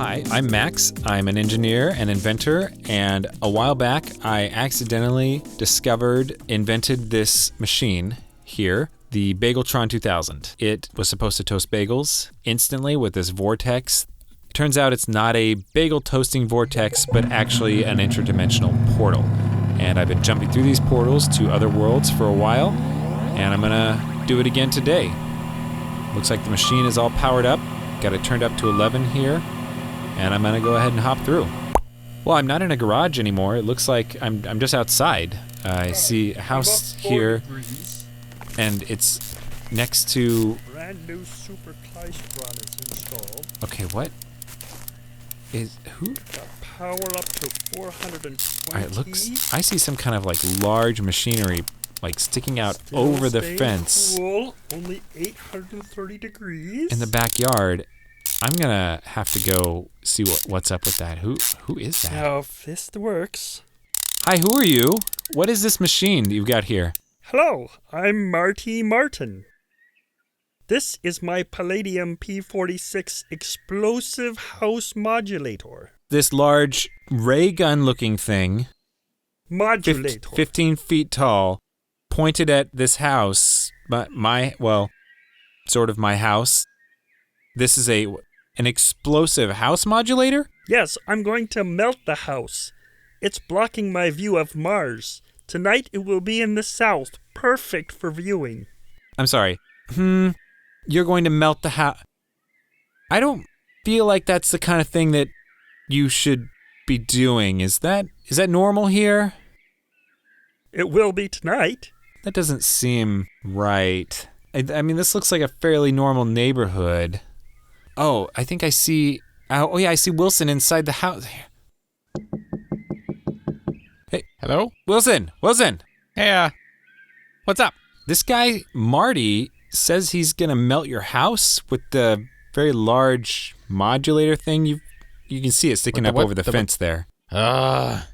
Hi, I'm Max. I'm an engineer and inventor, and a while back I accidentally invented this machine here, the Bageltron 2000. It was supposed to toast bagels instantly with this vortex. Turns out it's not a bagel toasting vortex, but actually an interdimensional portal. And I've been jumping through these portals to other worlds for a while, and I'm gonna do it again today. Looks like the machine is all powered up. Got it turned up to 11 here, and I'm gonna go ahead and hop through. Well, I'm not in a garage anymore. It looks like I'm just outside. I see a house here, and it's next to... Brand new super Kleistron is installed. Okay, what? Who? Got power up to 420. Alright, I see some kind of like large machinery like sticking out over the fence. Cool. Only 830 degrees. In the backyard. I'm gonna have to go see what's up with that. Who is that? Now, if this works. Hi, who are you? What is this machine you've got here? Hello, I'm Marty Martin. This is my Palladium P46 explosive house modulator. This large ray gun looking thing. Modulator. 15 feet tall, pointed at this house, but sort of my house. This is an explosive house modulator? Yes, I'm going to melt the house. It's blocking my view of Mars. Tonight it will be in the south, perfect for viewing. I'm sorry. You're going to melt the house. I don't feel like that's the kind of thing that you should be doing. Is that normal here? It will be tonight. That doesn't seem right. I mean, this looks like a fairly normal neighborhood. Oh, I think I see... Oh, yeah, I see Wilson inside the house. Hey, hello? Wilson! Hey, what's up? This guy, Marty, says he's gonna melt your house with the very large modulator thing. You can see it sticking up over the fence there. This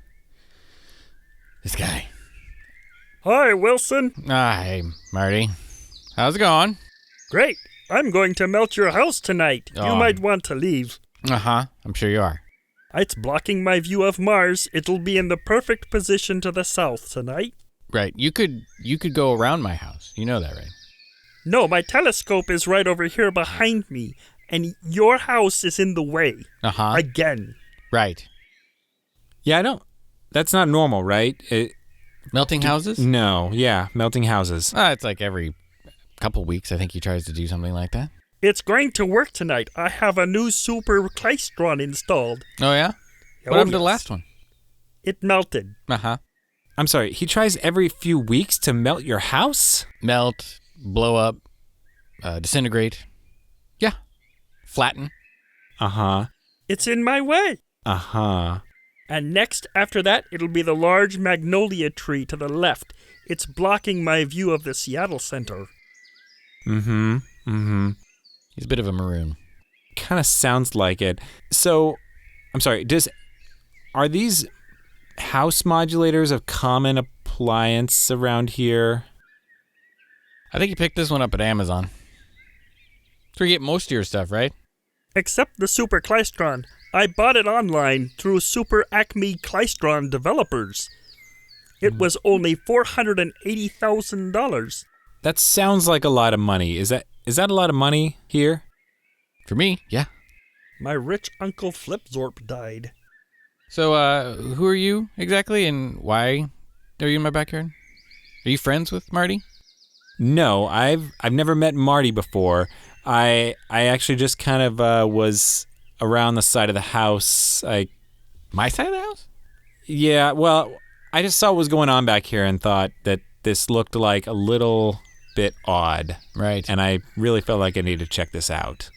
guy. Hi, Wilson. Hey, Marty. How's it going? Great. I'm going to melt your house tonight. You might want to leave. Uh-huh. I'm sure you are. It's blocking my view of Mars. It'll be in the perfect position to the south tonight. Right. You could go around my house. You know that, right? No, my telescope is right over here behind me, and your house is in the way. Uh-huh. Again. Right. Yeah, that's not normal, right? Melting houses? No, yeah, melting houses. It's like every couple weeks, I think he tries to do something like that. It's going to work tonight. I have a new super Kleistron installed. Oh, yeah? What happened to the last one? It melted. Uh-huh. I'm sorry, he tries every few weeks to melt your house? Melt, blow up, disintegrate. Yeah. Flatten. Uh-huh. It's in my way. Uh-huh. And next, after that, it'll be the large magnolia tree to the left. It's blocking my view of the Seattle Center. Mm-hmm. He's a bit of a maroon. Kind of sounds like it. So, I'm sorry, are these house modulators a common appliance around here? I think you picked this one up at Amazon. That's where you get most of your stuff, right? Except the Super Kleistron. I bought it online through Super Acme Kleistron developers. It was only $480,000. That sounds like a lot of money. Is that a lot of money here? For me, yeah. My rich Uncle Flipzorp died. So, who are you exactly, and why are you in my backyard? Are you friends with Marty? No, I've never met Marty before. I actually just kind of was around the side of the house. My side of the house? Yeah, well, I just saw what was going on back here and thought that this looked like a little bit odd. Right. And I really felt like I needed to check this out.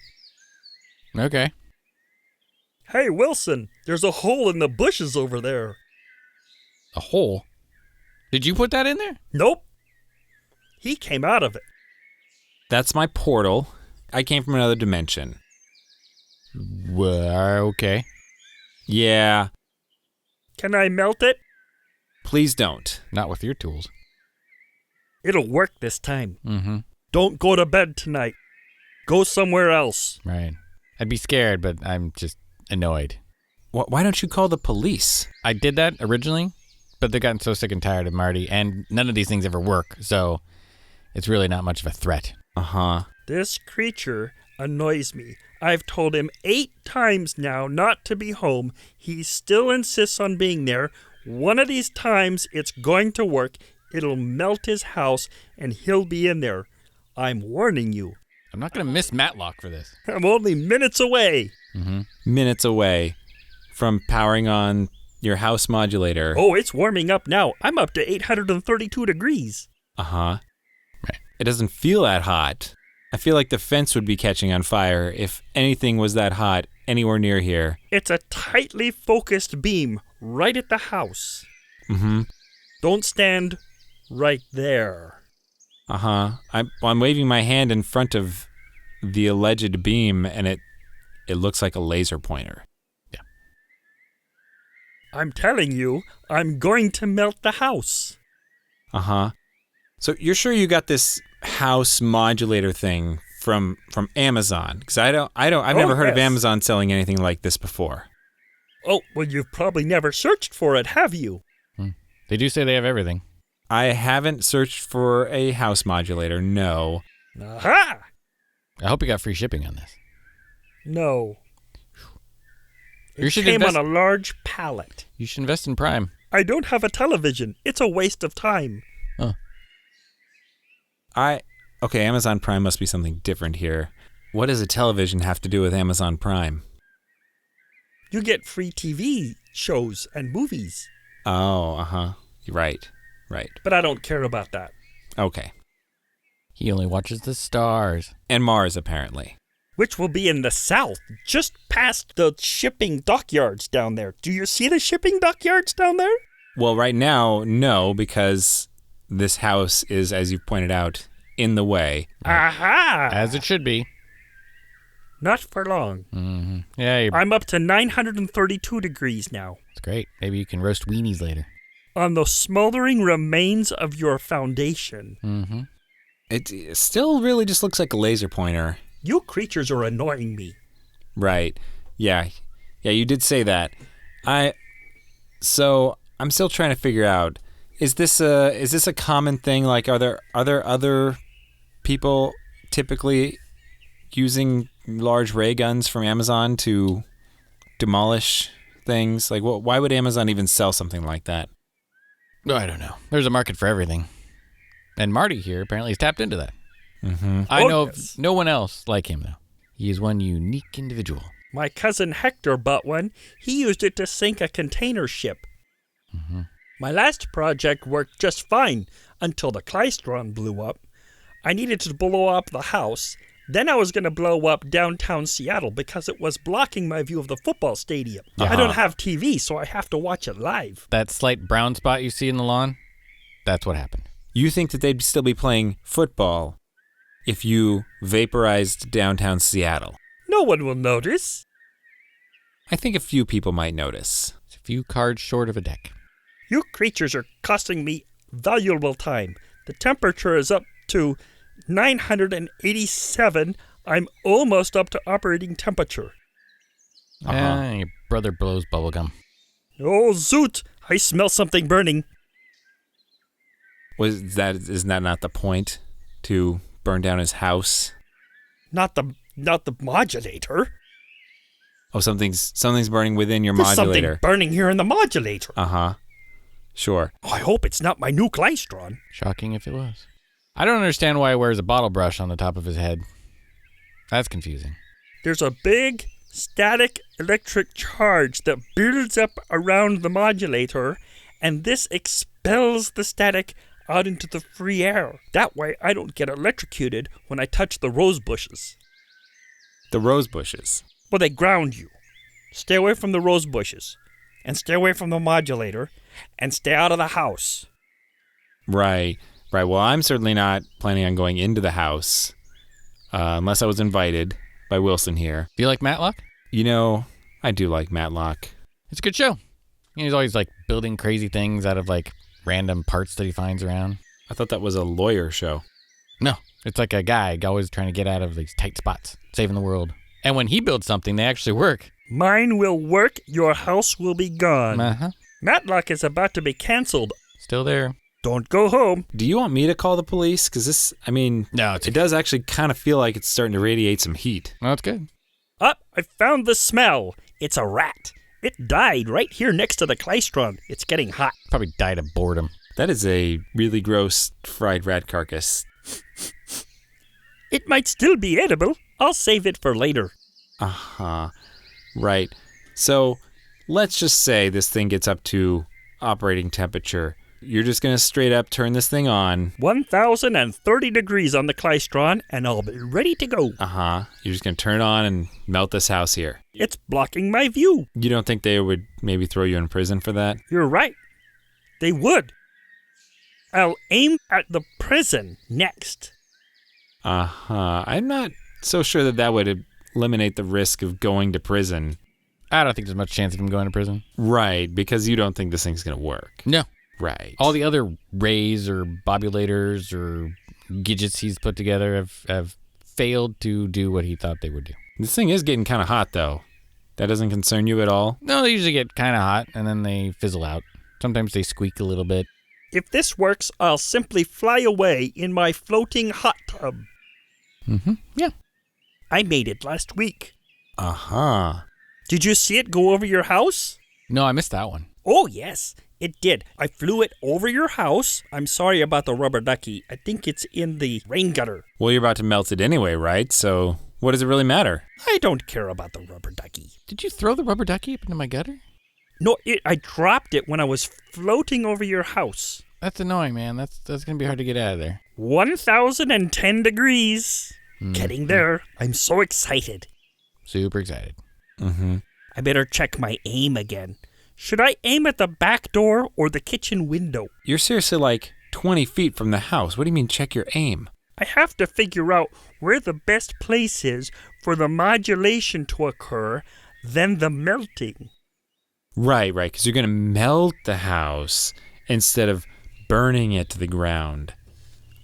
Okay. Hey, Wilson, there's a hole in the bushes over there. A hole? Did you put that in there? Nope. He came out of it. That's my portal. I came from another dimension. Okay. Yeah. Can I melt it? Please don't. Not with your tools. It'll work this time. Mm-hmm. Don't go to bed tonight. Go somewhere else. Right. I'd be scared, but I'm just annoyed. Why don't you call the police? I did that originally, but they've gotten so sick and tired of Marty, and none of these things ever work, so it's really not much of a threat. Uh-huh. This creature annoys me. I've told him 8 times now not to be home. He still insists on being there. One of these times it's going to work. It'll melt his house, and he'll be in there. I'm warning you. I'm not going to miss Matlock for this. I'm only minutes away. Mm-hmm. Minutes away from powering on your house modulator. Oh, it's warming up now. I'm up to 832 degrees. Uh-huh. Right. It doesn't feel that hot. I feel like the fence would be catching on fire if anything was that hot anywhere near here. It's a tightly focused beam right at the house. Mm-hmm. Don't stand right there. Uh-huh. I'm waving my hand in front of the alleged beam, and it looks like a laser pointer. Yeah. I'm telling you, I'm going to melt the house. Uh-huh. So you're sure you got this house modulator thing from Amazon? Because I've never heard of Amazon selling anything like this before. Oh, well, you've probably never searched for it, have you? They do say they have everything. I haven't searched for a house modulator, no. Aha! I hope you got free shipping on this. No. You It should came invest- on a large pallet. You should invest in Prime. I don't have a television. It's a waste of time. Okay, Amazon Prime must be something different here. What does a television have to do with Amazon Prime? You get free TV shows and movies. Oh, uh-huh. Right. But I don't care about that. Okay. He only watches the stars. And Mars, apparently. Which will be in the south, just past the shipping dockyards down there. Do you see the shipping dockyards down there? Well, right now, no, because this house is, as you've pointed out, in the way. Aha! As it should be. Not for long. Mm-hmm. Yeah, I'm up to 932 degrees now. it's great. Maybe you can roast weenies later. On the smoldering remains of your foundation. Mm-hmm. It still really just looks like a laser pointer. You creatures are annoying me. Right. Yeah, you did say that. So I'm still trying to figure out, is this a common thing? Like, are there other people typically using large ray guns from Amazon to demolish things? Like, why would Amazon even sell something like that? I don't know. There's a market for everything. And Marty here apparently has tapped into that. Mm-hmm. I know yes. of no one else like him, though. He is one unique individual. My cousin Hector bought one. He used it to sink a container ship. Mm-hmm. My last project worked just fine until the Klystron blew up. I needed to blow up the house. Then I was going to blow up downtown Seattle because it was blocking my view of the football stadium. Uh-huh. I don't have TV, so I have to watch it live. That slight brown spot you see in the lawn, that's what happened. You think that they'd still be playing football if you vaporized downtown Seattle? No one will notice. I think a few people might notice. It's a few cards short of a deck. You creatures are costing me valuable time. The temperature is up to 987. I'm almost up to operating temperature. Your brother blows bubblegum. Oh, zoot! I smell something burning. Isn't that not the point? To burn down his house? Not the modulator. Oh, something's burning within your There's modulator. something burning here in the modulator. Uh-huh. Sure. Oh, I hope it's not my new Klystron. Shocking if it was. I don't understand why he wears a bottle brush on the top of his head. That's confusing. There's a big static electric charge that builds up around the modulator, and this expels the static out into the free air. That way I don't get electrocuted when I touch the rose bushes. The rose bushes. Well, they ground you. Stay away from the rose bushes, and stay away from the modulator, and stay out of the house. Right. Well, I'm certainly not planning on going into the house unless I was invited by Wilson here. Do you like Matlock? You know, I do like Matlock. It's a good show. He's always like building crazy things out of like random parts that he finds around. I thought that was a lawyer show. No, it's like a guy always trying to get out of these tight spots, saving the world. And when he builds something, they actually work. Mine will work, your house will be gone. Uh-huh. Matlock is about to be canceled. Still there. Don't go home. Do you want me to call the police? Because this, No, it does actually kind of feel like it's starting to radiate some heat. No, it's good. I found the smell. It's a rat. It died right here next to the klystron. It's getting hot. Probably died of boredom. That is a really gross fried rat carcass. It might still be edible. I'll save it for later. Uh-huh. Right. So let's just say this thing gets up to operating temperature. You're just going to straight up turn this thing on. 1,030 degrees on the klystron, and I'll be ready to go. Uh-huh. You're just going to turn it on and melt this house here. It's blocking my view. You don't think they would maybe throw you in prison for that? You're right. They would. I'll aim at the prison next. Uh-huh. I'm not so sure that would eliminate the risk of going to prison. I don't think there's much chance of him going to prison. Right, because you don't think this thing's going to work. No. Right. All the other rays or bobulators or gadgets he's put together have failed to do what he thought they would do. This thing is getting kind of hot, though. That doesn't concern you at all? No, they usually get kind of hot, and then they fizzle out. Sometimes they squeak a little bit. If this works, I'll simply fly away in my floating hot tub. Mm-hmm. Yeah. I made it last week. Uh-huh. Did you see it go over your house? No, I missed that one. Oh, yes, it did. I flew it over your house. I'm sorry about the rubber ducky. I think it's in the rain gutter. Well, you're about to melt it anyway, right? So what does it really matter? I don't care about the rubber ducky. Did you throw the rubber ducky up into my gutter? No, I dropped it when I was floating over your house. That's annoying, man. That's going to be hard to get out of there. 1,010 degrees. Getting there. I'm so excited. Super excited. Mm-hmm. I better check my aim again. Should I aim at the back door or the kitchen window? You're seriously like 20 feet from the house. What do you mean check your aim? I have to figure out where the best place is for the modulation to occur, then the melting. Right, because you're going to melt the house instead of burning it to the ground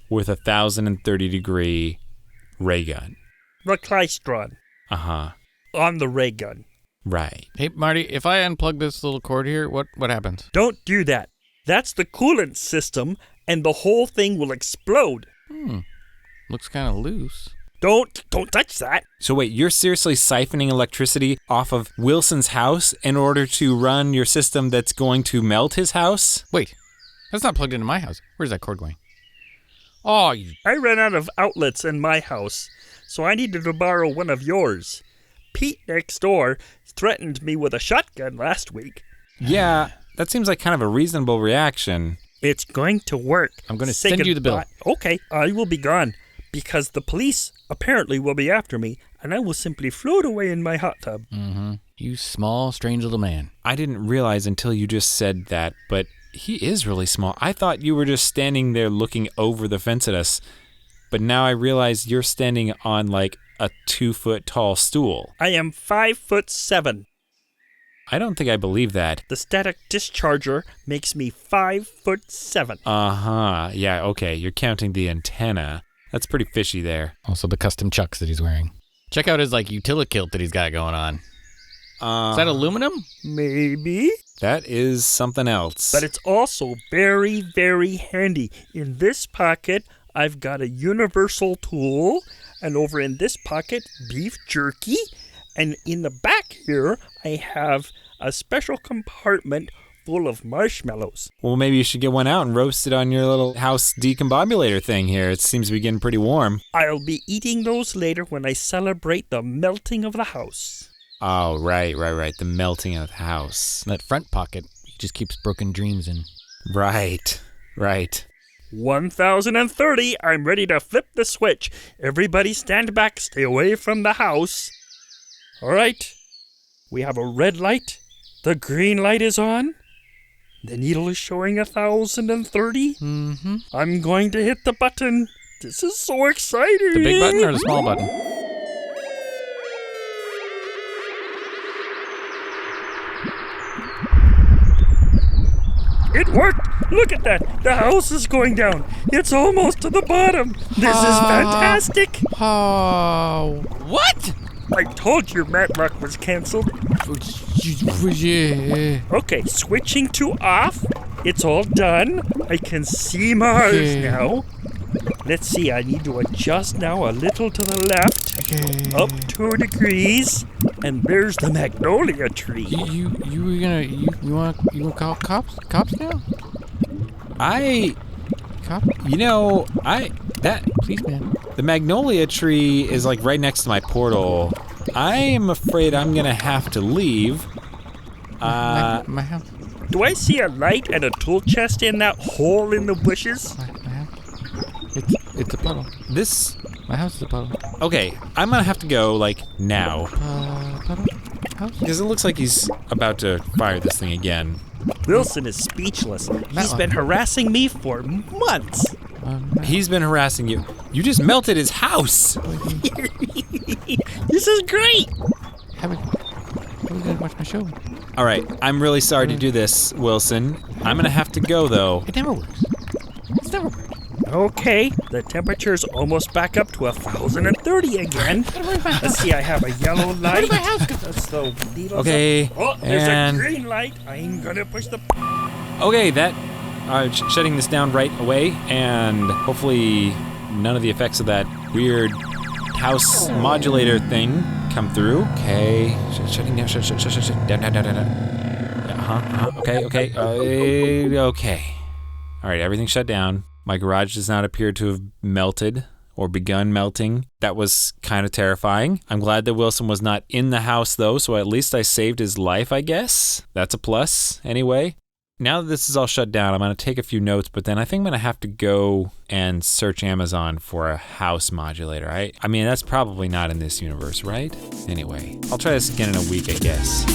with a 1,030-degree ray gun. The klystron. Uh-huh. On the ray gun. Right. Hey, Marty, if I unplug this little cord here, what happens? Don't do that. That's the coolant system, and the whole thing will explode. Looks kind of loose. Don't touch that. So wait, you're seriously siphoning electricity off of Wilson's house in order to run your system that's going to melt his house? Wait, that's not plugged into my house. Where's that cord going? Oh, I ran out of outlets in my house, so I needed to borrow one of yours. Pete next door threatened me with a shotgun last week. Yeah, that seems like kind of a reasonable reaction. It's going to work. I'm going to Say send you the bill. goodbye. Okay, I will be gone, because the police apparently will be after me, and I will simply float away in my hot tub. Mm-hmm. You small, strange little man. I didn't realize until you just said that, but he is really small. I thought you were just standing there looking over the fence at us, but now I realize you're standing on like a 2-foot tall stool. I am 5'7". I don't think I believe that. The static discharger makes me 5'7". Uh-huh. Yeah, okay. You're counting the antenna. That's pretty fishy there. Also the custom chucks that he's wearing. Check out his utilikilt that he's got going on. Is that aluminum? Maybe. That is something else. But it's also very, very handy. In this pocket, I've got a universal tool, and over in this pocket, beef jerky, and in the back here, I have a special compartment full of marshmallows. Well, maybe you should get one out and roast it on your little house decombobulator thing here. It seems to be getting pretty warm. I'll be eating those later when I celebrate the melting of the house. Oh, right. The melting of the house. That front pocket, he just keeps broken dreams in. Right. 1,030. I'm ready to flip the switch. Everybody stand back. Stay away from the house. All right. We have a red light. The green light is on. The needle is showing 1,030. Mm-hmm. I'm going to hit the button. This is so exciting. The big button or the small button? It worked! Look at that! The house is going down! It's almost to the bottom! This is fantastic! Oh, what? I told you Matlock was canceled. Okay, switching to off. It's all done. I can see Mars now. Let's see, I need to adjust now a little to the left. Up 2 degrees. And there's the magnolia tree. You want to call cops now? Please, man. The magnolia tree is like right next to my portal. I am afraid I'm gonna have to leave. My house. Do I see a light and a tool chest in that hole in the bushes? My house. It's a puddle. My house is a puddle. Okay, I'm gonna have to go, like, now. Puddle? House? Because it looks like he's about to fire this thing again. Wilson is speechless. He's been harassing me for months. He's been harassing you. You just melted his house. This is great. How are we gonna watch my show? All right, I'm really sorry to do this, Wilson. I'm gonna have to go, though. It never works. It's never worked. Okay, the temperature's almost back up to 1,030 again. Let's see, I have a yellow light. That's the needles. Okay, Oh, there's and a green light. I'm gonna push the... okay, shutting this down right away, and hopefully none of the effects of that weird house modulator thing come through. Okay, shutting down, shut down. Okay. Okay. All right, everything's shut down. My garage does not appear to have melted or begun melting. That was kind of terrifying. I'm glad that Wilson was not in the house, though, so at least I saved his life, I guess. That's a plus, anyway. Now that this is all shut down, I'm going to take a few notes, but then I think I'm going to have to go and search Amazon for a house modulator. I mean, that's probably not in this universe, right? Anyway, I'll try this again in a week, I guess.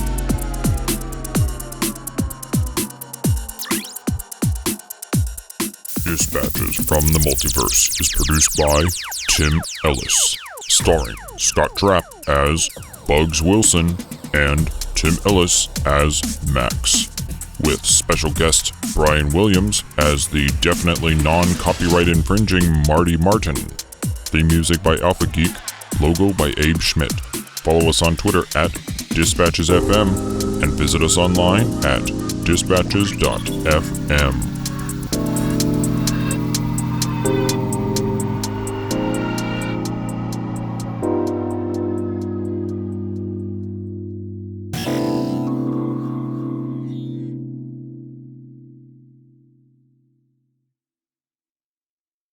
Dispatches from the Multiverse is produced by Tim Ellis, starring Scott Trapp as Bugs Wilson and Tim Ellis as Max, with special guest Brian Williams as the definitely non-copyright infringing Marty Martin. Theme music by Alpha Geek, logo by Abe Schmidt. Follow us on Twitter at DispatchesFM and visit us online at dispatches.fm.